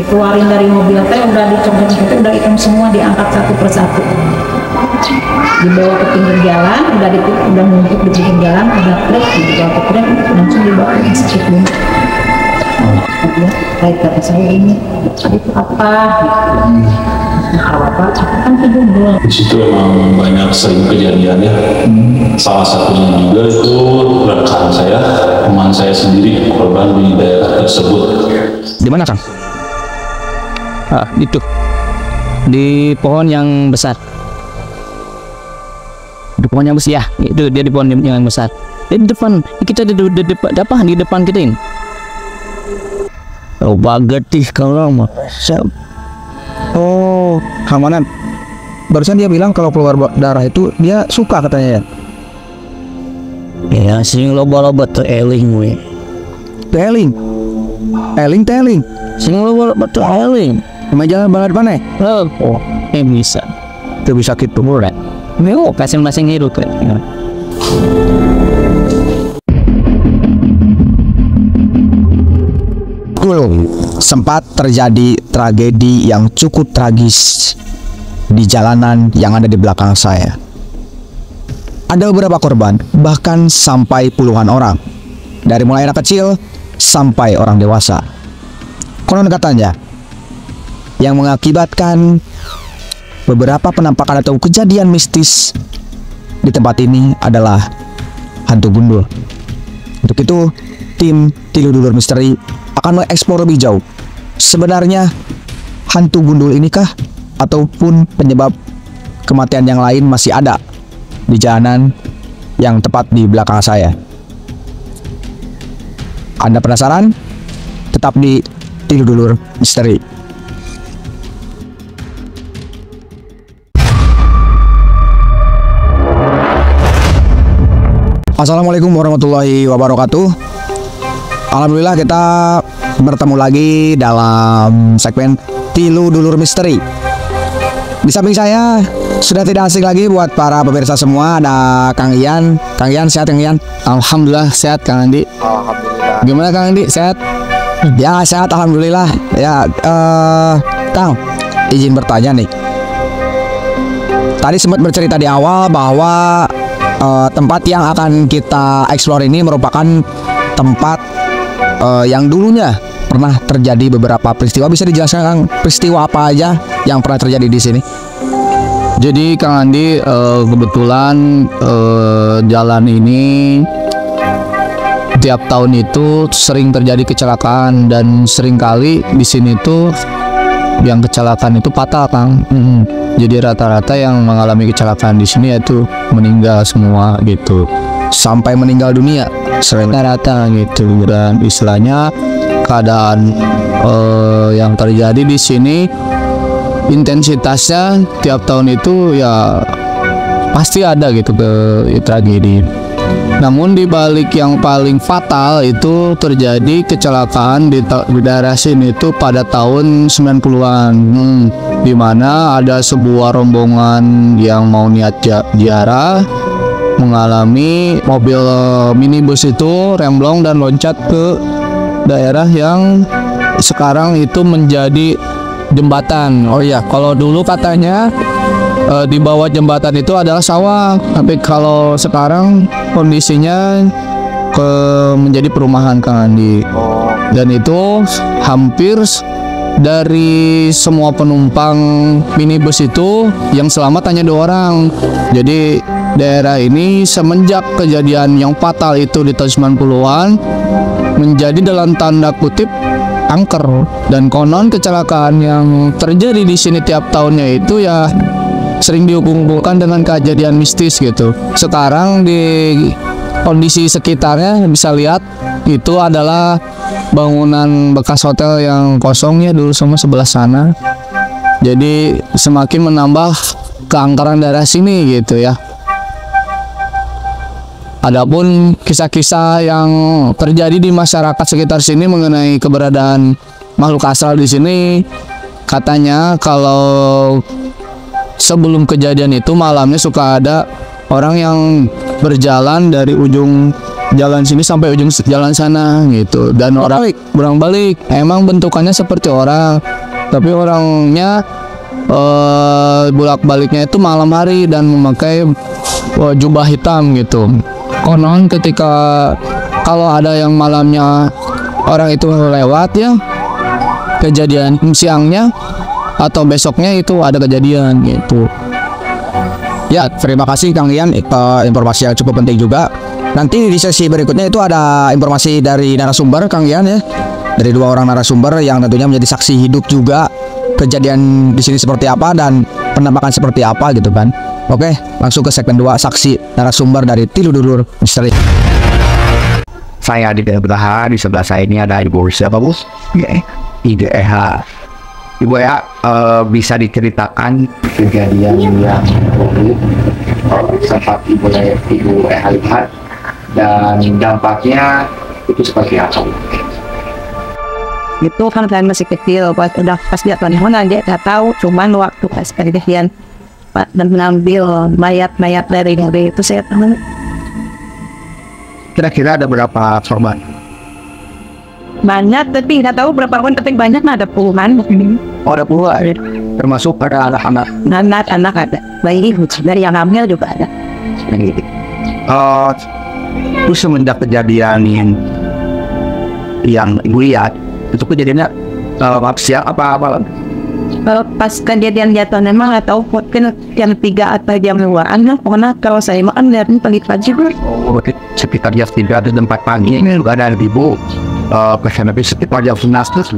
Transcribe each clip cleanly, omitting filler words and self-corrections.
dikeluarin dari mobil teh udah dicopot-copot, udah hitam semua, diangkat satu persatu, dibawa ke pinggir jalan, udah numpuk di pinggir jalan, udah truk dibawa ke truk, langsung dibawa ke rumah sakit dulu. Ya, baik kata saya ini itu apa? Nah, apa kan kejubel. Di situ emang banyak sering kejadian ya. Salah satunya juga itu rekan saya, teman saya sendiri korban di daerah tersebut. Di mana, Kang? Itu di pohon yang besar. Di pohon yang besar ya, itu dia di pohon yang besar. Di depan kita di depan kita ini. Oh, bagetih kalau mah. Oh, Hamanan. Barusan dia bilang kalau keluar darah itu dia suka katanya ya. Ya, sing loba-loba teu eling we. Teling. Teling. Sing loba-loba teu eling. Emang jalan banget mana? Oh, bisa. Teu bisa kitu. Murah. Meo masing-masing hidup kan. Sempat terjadi tragedi yang cukup tragis di jalanan yang ada di belakang saya. Ada beberapa korban, bahkan sampai puluhan orang, dari mulai anak kecil sampai orang dewasa. Konon katanya, yang mengakibatkan beberapa penampakan atau kejadian mistis di tempat ini adalah hantu gundul. Untuk itu, tim Tilu Dulur Misteri akan mengeksplor lebih jauh. Sebenarnya hantu gundul inikah ataupun penyebab kematian yang lain masih ada di jalanan yang tepat di belakang saya. Anda penasaran? Tetap di Tilu Dulur Misteri. Assalamualaikum warahmatullahi wabarakatuh. Alhamdulillah kita bertemu lagi dalam segmen Tilu Dulur Misteri. Di samping saya sudah tidak asing lagi buat para pemirsa semua, ada Kang Ian. Kang Ian, sehat Kang Ian? Alhamdulillah sehat Kang Andi. Alhamdulillah. Gimana Kang Andi, sehat? Ya sehat alhamdulillah. Ya Kang, izin bertanya nih. Tadi sempat bercerita di awal bahwa tempat yang akan kita eksplor ini merupakan tempat yang dulunya pernah terjadi beberapa peristiwa. Bisa dijelaskan Kang, peristiwa apa aja yang pernah terjadi di sini? Jadi Kang Andi, kebetulan jalan ini tiap tahun itu sering terjadi kecelakaan, dan seringkali di sini tuh yang kecelakaan itu fatal Kang. Jadi rata-rata yang mengalami kecelakaan di sini itu meninggal semua gitu, Sampai meninggal dunia rata-rata gitu. Dan istilahnya keadaan yang terjadi di sini intensitasnya tiap tahun itu ya pasti ada gitu tragedi. Namun di balik yang paling fatal itu terjadi kecelakaan di daerah sini itu pada tahun 90-an, di mana ada sebuah rombongan yang mau niat ziarah mengalami mobil minibus itu remblong dan loncat ke daerah yang sekarang itu menjadi jembatan. Oh iya, kalau dulu katanya di bawah jembatan itu adalah sawah, tapi kalau sekarang kondisinya menjadi perumahan Kang Andi. Dan itu hampir dari semua penumpang minibus itu yang selamat hanya 2 orang. Jadi daerah ini semenjak kejadian yang fatal itu di tahun 90-an menjadi dalam tanda kutip angker. Dan konon kecelakaan yang terjadi di sini tiap tahunnya itu ya sering dihubung-hubungkan dengan kejadian mistis gitu. Sekarang di kondisi sekitarnya bisa lihat itu adalah bangunan bekas hotel yang kosongnya dulu semua sebelah sana. Jadi semakin menambah keangkeran daerah sini gitu ya. Adapun kisah-kisah yang terjadi di masyarakat sekitar sini mengenai keberadaan makhluk astral di sini, katanya kalau sebelum kejadian itu malamnya suka ada orang yang berjalan dari ujung jalan sini sampai ujung jalan sana gitu, dan orang bolak-balik emang bentukannya seperti orang, tapi orangnya bolak-baliknya itu malam hari dan memakai jubah hitam gitu. Konon ketika kalau ada yang malamnya orang itu lewat ya, kejadian siangnya atau besoknya itu ada kejadian gitu. Ya, terima kasih Kang Ian, informasi yang cukup penting juga. Nanti di sesi berikutnya itu ada informasi dari narasumber Kang Ian ya, dari 2 orang narasumber yang tentunya menjadi saksi hidup juga kejadian di sini seperti apa dan penampakan seperti apa gitu kan. Oke, langsung ke segmen 2, saksi narasumber dari Tiludulur Misteri. Saya di Bertahan, di sebelah saya ini ada Ibu siapa Bos? Ibu Eha. Ibu Eha, bisa diceritakan kejadian yang sempat Ibu Eha lihat dan dampaknya itu seperti apa? Itu kan saya masih kecil, pas lihat mana aja nggak tahu, cuman waktu pas kejadian dan mengambil mayat dari itu saya tahu. Kira-kira ada berapa korban? Banyak, tapi nggak tahu berapa korban, tapi banyak, ada puluhan. Oh, ada puluhan, termasuk ada anak-anak. Anak ada, bayi dari yang hamil juga ada. Itu semenjak kejadian yang Ibu lihat, itu kejadiannya siang apa? Pas kejadian jatuh memang nggak tahu, mungkin jam 3 atau jam 2-an lah. Pokoknya kalau saya makan lihatnya pagi-pagi. Oh, sekitar jam 3 atau jam 4 pagi ini juga ada ibu kesana sekitar jam 11 terus.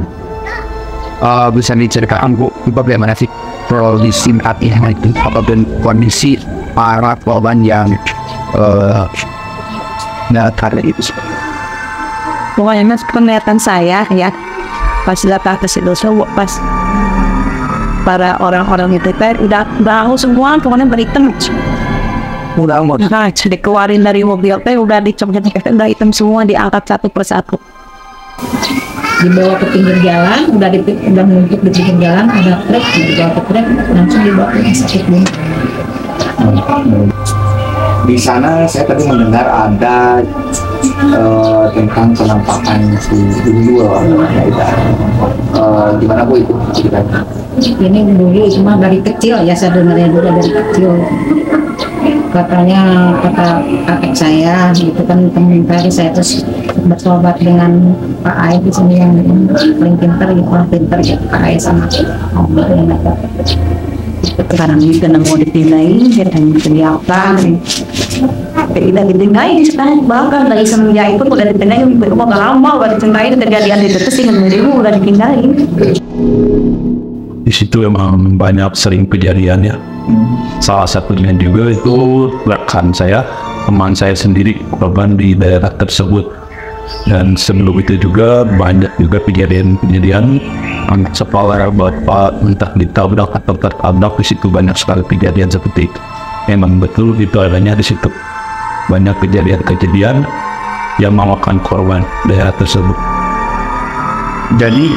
Bisa diceritakan Bu, bagaimana sih kondisi hatinya itu, dan kondisi para korban yang karena itu. Pokoknya mas, penglihatan saya ya, pas datang ke situ, pas para orang-orang itu udah semua, pokoknya beritem. Udah Nah, dikeluarin dari mobil udah dicopet-copet, udah hitam semua, diangkat satu persatu. Dibawa ke pinggir jalan, udah menumpuk di pinggir jalan, ada truk, dibawa ke truk, langsung dibawa ke rumah sakit. Di sana saya tadi mendengar ada tentang penampakan si dua gimana Bu itu ceritanya? Ini dulu cuma dari kecil ya, saya dengarnya juga dari kecil. Katanya kata kakek saya gitu kan, teman saya terus bersobat dengan Pak Ai di sini yang paling pintar ya, orang pintar ya Pak Ai sama sekarang ini kena mau dipindahin dan kelihatan tidak dipindahin sekarang, bahkan dari semenjak itu udah dipindahin rumah gak lama, udah dipindahin kejadian itu terus udah dipindahin. Di situ emang banyak sering kejadiannya. Salah satunya juga itu rekan saya, teman saya sendiri korban di daerah tersebut. Dan sebelum itu juga banyak juga kejadian-kejadian anak sekolah bapak entah ditabrak atau tertabrak. Di situ banyak sekali kejadian seperti itu. Memang betul itu adanya di situ. Banyak kejadian-kejadian yang memakan korban daerah tersebut. Jadi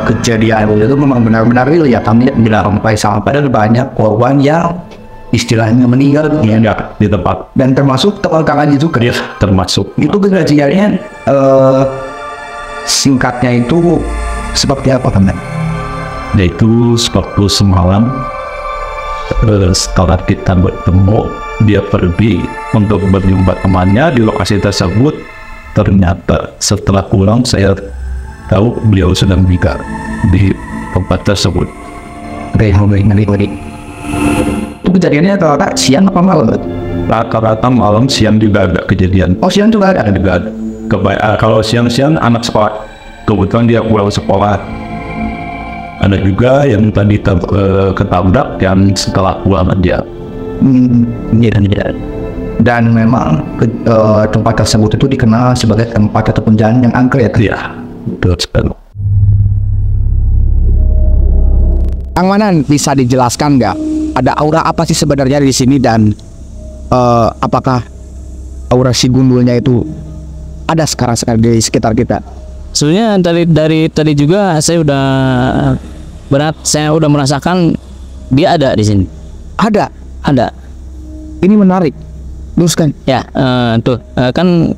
kejadian itu memang benar-benar real ya, kami tidak sampai banyak korban yang istilahnya meninggal ya di tempat, dan termasuk teman-temannya juga ya, termasuk itu kejadiannya. Singkatnya itu seperti apa kan? Yaitu waktu semalam setelah kita bertemu, dia pergi untuk berjumpa temannya di lokasi tersebut. Ternyata setelah pulang saya tahu beliau sedang meninggal di tempat tersebut. Itu kejadiannya rata-rata siang apa malam? Rata-rata malam, siang juga ada kejadian. Oh, siang juga ada? Juga ada. Kalau siang-siang anak sekolah, kebetulan dia pulang sekolah. Ada juga yang tadi ketabrak yang setelah pulang aja. Dan memang tempat tersebut itu dikenal sebagai tempat ataupun jalan yang angker ya? Iya, betul sekali. Kang Manan, bisa dijelaskan nggak ada aura apa sih sebenarnya di sini, dan apakah aura si gundulnya itu ada sekarang di sekitar kita? Sebenarnya dari tadi juga saya udah merasakan dia ada di sini. Ada. Ada. Ini menarik. Teruskan. Ya, tuh kan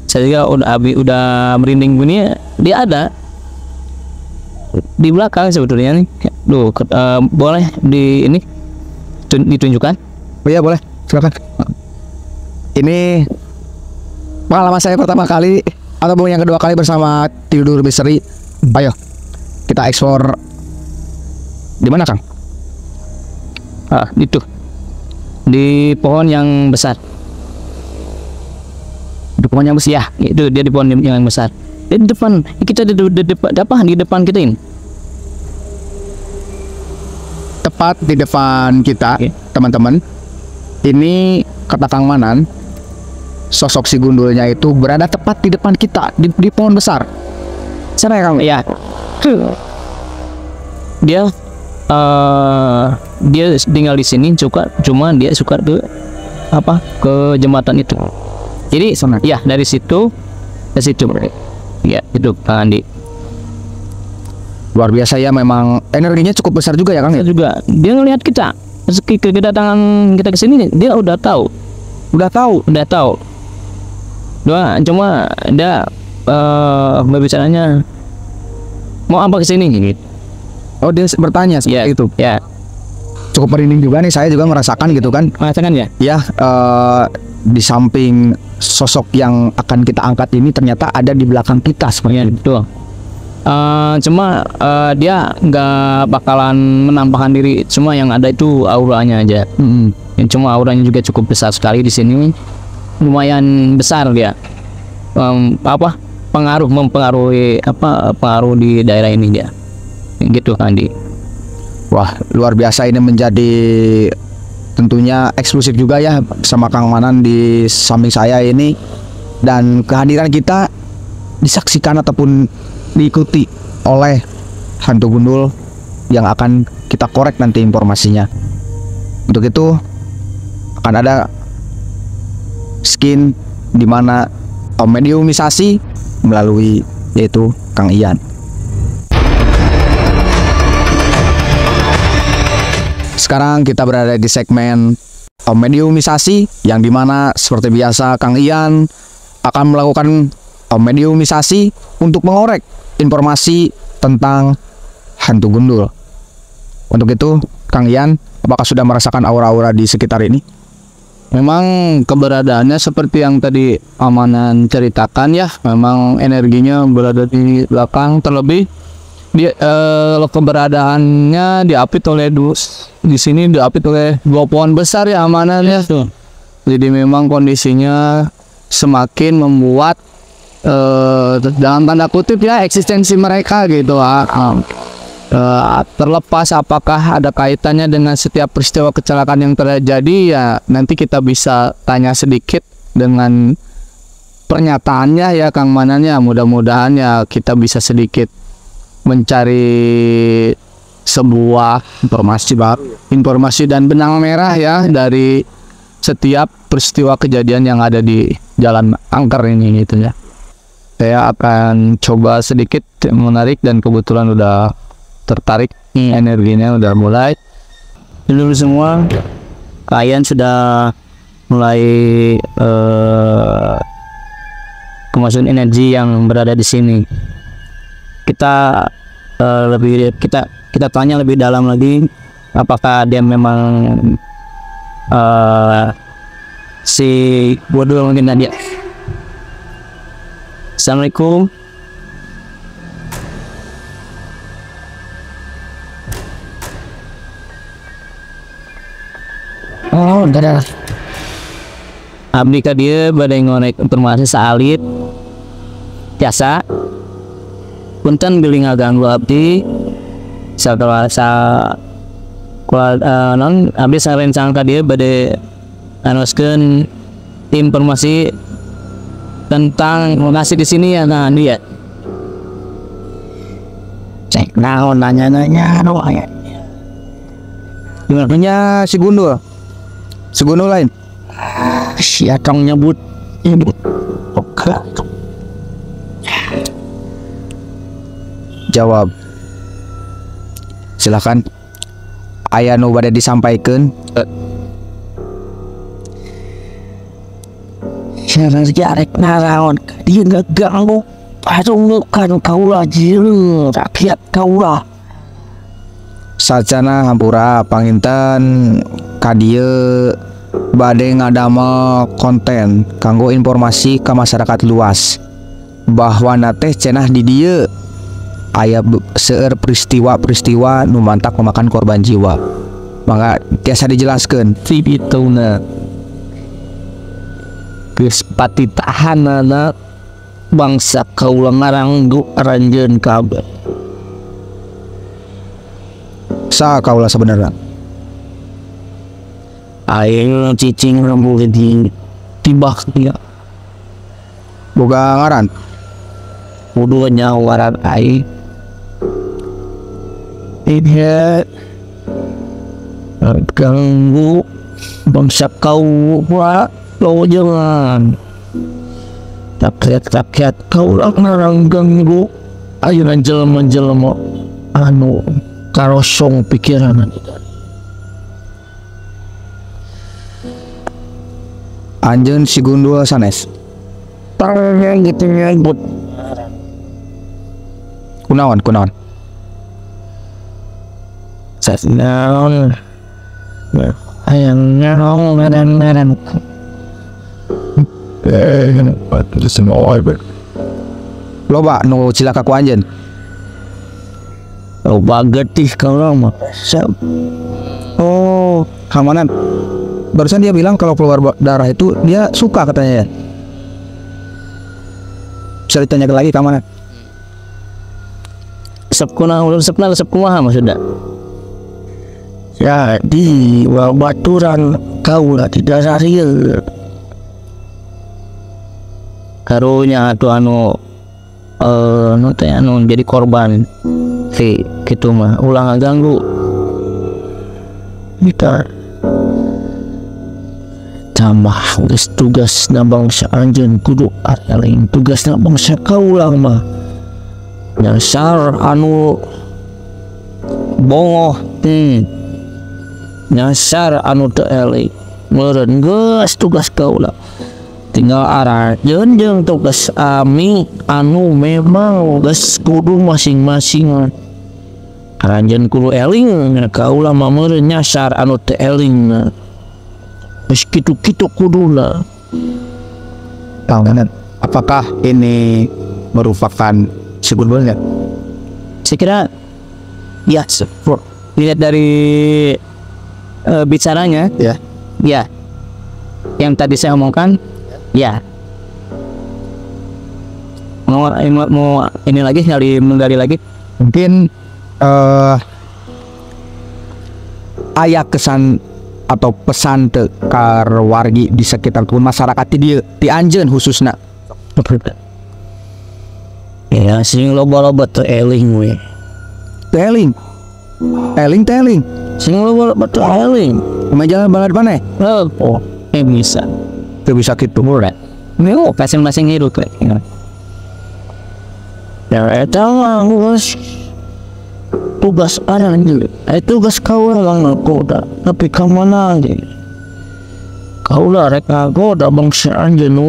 saya juga udah merinding bunyi. Dia ada di belakang sebetulnya nih. Duh, boleh ditunjukkan? Oh iya boleh, silakan. Ini pengalaman saya pertama kali ataupun yang kedua kali bersama Tidur Misteri. Ayo kita eksplor. Di mana Kang? Itu di pohon yang besar. Di pohon yang besar. Ya, itu dia di pohon yang besar. Di depan kita di depan kita ini. Tepat di depan kita, Oke. teman-teman. Ini kata Kang Manan, sosok si gundulnya itu berada tepat di depan kita di pohon besar. Sana ya Kang? Ya. Dia tinggal di sini cuma dia suka ke jembatan itu. Jadi Sana. ya dari situ ke situ. Ya, itu Kang Andi. Luar biasa ya, memang energinya cukup besar juga ya Kang ya? Juga dia ngelihat kita. Kedatangan kita ke sini dia udah tahu. Udah tahu. Cuma dia berbicaranya mau apa ke sini gitu. Oh dia bertanya seperti itu. Ya, Cukup merinding juga nih, saya juga merasakan gitu kan. merasakan ya. Ya, di samping sosok yang akan kita angkat ini ternyata ada di belakang kita seperti Ya, itu. betul. Cuma dia nggak bakalan menampakkan diri, cuma yang ada itu auranya aja. Cuma auranya juga cukup besar sekali di sini, lumayan besar dia. Mempengaruhi pengaruh di daerah ini dia. Gitu Andi. Wah, luar biasa, ini menjadi tentunya eksklusif juga ya sama Kang Manan di samping saya ini, dan kehadiran kita disaksikan ataupun diikuti oleh hantu gundul yang akan kita korek nanti informasinya. Untuk itu akan ada skin di mana mediumisasi melalui yaitu Kang Ian. Sekarang kita berada di segmen mediumisasi yang dimana seperti biasa Kang Ian akan melakukan mediumisasi untuk mengorek informasi tentang hantu gundul. Untuk itu Kang Ian, apakah sudah merasakan aura-aura di sekitar ini? Memang keberadaannya seperti yang tadi Amanan ceritakan ya, memang energinya berada di belakang, terlebih dia keberadaannya diapit oleh di sini diapit oleh 2 pohon besar ya Amanan ya. Jadi memang kondisinya semakin membuat dalam tanda kutip ya eksistensi mereka gitu. Terlepas apakah ada kaitannya dengan setiap peristiwa kecelakaan yang terjadi, ya nanti kita bisa tanya sedikit dengan pernyataannya ya Kang Manannya. Mudah-mudahan ya kita bisa sedikit mencari sebuah informasi dan benang merah ya dari setiap peristiwa kejadian yang ada di Jalan Angker ini gitu ya. Saya akan coba sedikit menarik dan kebetulan udah tertarik, energinya udah mulai. Dulu semua kalian sudah mulai kemasukan energi yang berada di sini. Kita kita tanya lebih dalam lagi, apakah dia memang si Bodol mungkin tadi. Assalamualaikum. Oh, enggak ada. Abdi ka dia badai ngorek informasi salit biasa. Punten bilih ngaganggu abdi. Setelah non abdi sarencang ka dia badai anoskeun informasi tentang ngasih di sini ya nah dia. Cek naon nanya-nanya doang ya. Gimana? Punya si Gundul. Si Gundul lain. Si Akang nyebut. Oke. Jawab. Silakan. Aya nu bade disampaikan. cara jarek naraon dia ngeganggu pasunggukan kaulah jiru rakyat kaulah. Sacana hampura panginten kadieu bade ngadamel konten kanggo informasi ke masyarakat luas bahwa nateh cenah di dieu aya seueur peristiwa-peristiwa nu mantak memakan korban jiwa. Maka tiasa dijelaskeun Fibituna geus pati tahanana bangsa kaulah ngaranggu aranjeun kabeh. sa kaula sebenarnya. Aing cicing rambut di tibak dia Boga ngaran kudunya waran aing ini ganggu bangsa kau jangan rakyat kau ngarang ganggu ayunan jelema anu karosong pikiran. anjeun si gundul sanes Tanya gitu nyebut kunaon sasnaon ayang ngarong ngaran loba nu cilaka ku anjeun. loba getih kalau mah Oh, Kamanan. Barusan dia bilang kalau keluar darah itu dia suka katanya ya. Bisa ditanyakan lagi Kamanan. resep kumaha maksudnya. Jadi babaturan kaulah tidak real karunya atuh anu jadi korban si kitu mah ulah ngaganggu kita tambah geus tugas na bangsa anjeun kudu areling tugas na bangsa kaulah mah nyasar anu bongoh nyasar anu teu eling meureun geus tugas kaulah tinggal arajeun jeung tugas ami anu memang geus kudu masing-masing aranjeun kudu eling kaulah mah meureun nyasar anu teu eling geus kitu-kitu kuduna. Kamanan, apakah ini merupakan sebetulnya? Saya kira ya, dilihat dari bicaranya Ya. ya, yang tadi saya omongkan ya, mau ini lagi menggali lagi Mungkin aya kesan atau pesan teu ka wargi di sekitar pun masyarakat di anjeun khususna. Ya sing loba-loba teu eling we Teling. sing loba-loba teu eling Meja banget maneh. oh bisa Teu bisa kitu. murah Meo masing-masing hidup ya eta mah geus tugas aranjeun tugas kaulah ngagoda tapi ka mana ge kaulah rek ngagoda bangsa anjeun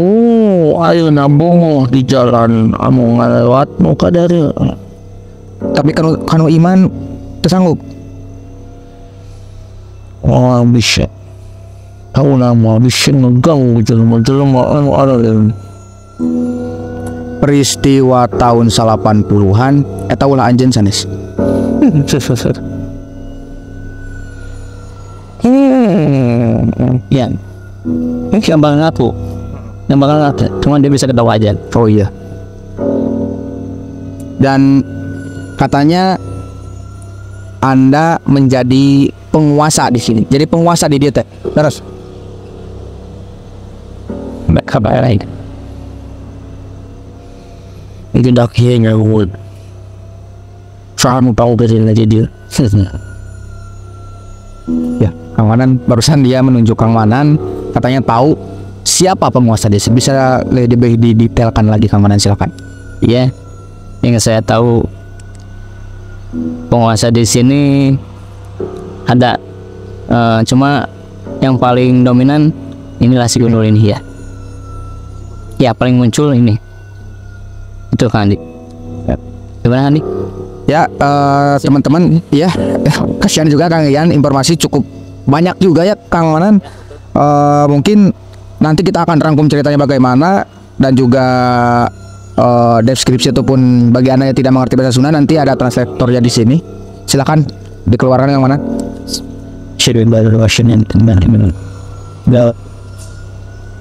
ayeuna bongoh di jalan anu ngalewat nu kadari Tapi kanu iman teu sanggup. oh bisa kaulah mah bisa ngeganggu jelema-jelema anu areun Peristiwa tahun 80-an eta ulah anjeun sanes. ya, ini gambaran aku cuman dia bisa ketawa aja. Oh iya. Dan katanya Anda menjadi penguasa di sini. Jadi penguasa di dia teh. Terus Kabar lain itu dah kayaknya ngawut tahu dari lagi dia ya, Kang Manan barusan dia menunjuk Kang Manan katanya tahu siapa penguasa di sini. Bisa lebih didetailkan lagi Kang Manan, silakan. ya, yang saya tahu penguasa di sini ada cuma yang paling dominan inilah si Gundul ini ya. ya paling muncul ini. Itu kan Andi. Gimana Andi? Ya, teman-teman, ya kasihan juga Kang Ian, informasi cukup banyak juga ya Kang Manan. Mungkin nanti kita akan rangkum ceritanya bagaimana, dan juga deskripsi ataupun bagi anda yang tidak mengerti bahasa Sunda nanti ada translatornya di sini. Silakan dikeluarkan yang mana.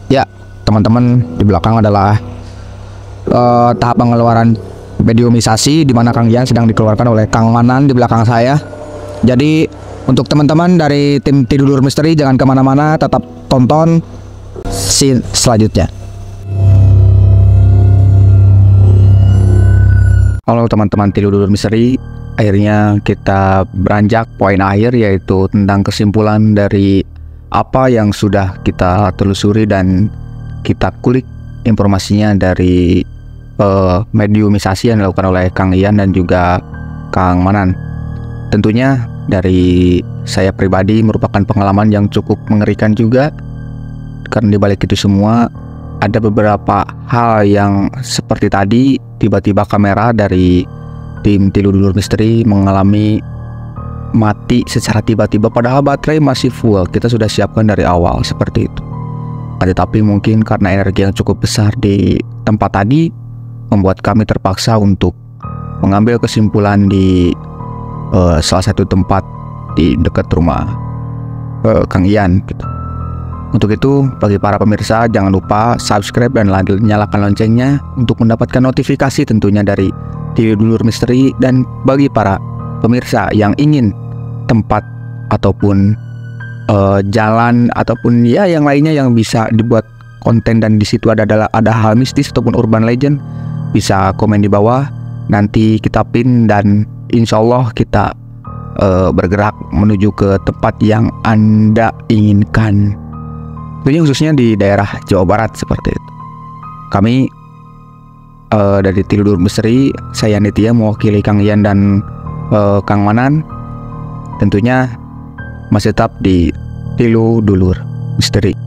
Ya, teman-teman, di belakang adalah tahap pengeluaran mediumisasi di mana Kang Ian sedang dikeluarkan oleh Kang Manan di belakang saya. Jadi untuk teman-teman dari tim Tidulur Misteri jangan kemana-mana, tetap tonton scene selanjutnya. Halo teman-teman Tidulur Misteri, akhirnya kita beranjak poin akhir, yaitu tentang kesimpulan dari apa yang sudah kita telusuri dan kita kulik informasinya dari mediumisasi yang dilakukan oleh Kang Ian dan juga Kang Manan. Tentunya dari saya pribadi merupakan pengalaman yang cukup mengerikan juga, karena di balik itu semua ada beberapa hal yang seperti tadi, tiba-tiba kamera dari tim Tidulur Misteri mengalami mati secara tiba-tiba, padahal baterai masih full, kita sudah siapkan dari awal seperti itu. Tetapi mungkin karena energi yang cukup besar di tempat tadi membuat kami terpaksa untuk mengambil kesimpulan di salah satu tempat di dekat rumah Kang Ian gitu. Untuk itu, bagi para pemirsa jangan lupa subscribe dan nyalakan loncengnya untuk mendapatkan notifikasi tentunya dari Tidulur Misteri. Dan bagi para pemirsa yang ingin tempat ataupun jalan ataupun ya yang lainnya yang bisa dibuat konten dan di situ ada hal mistis ataupun urban legend, bisa komen di bawah, nanti kita pin dan insya Allah kita bergerak menuju ke tempat yang Anda inginkan. Tentunya khususnya di daerah Jawa Barat seperti itu. Kami dari Tidulur Misteri, saya Nitya mewakili Kang Ian dan Kang Manan, tentunya masih tetap di Tidulur Misteri.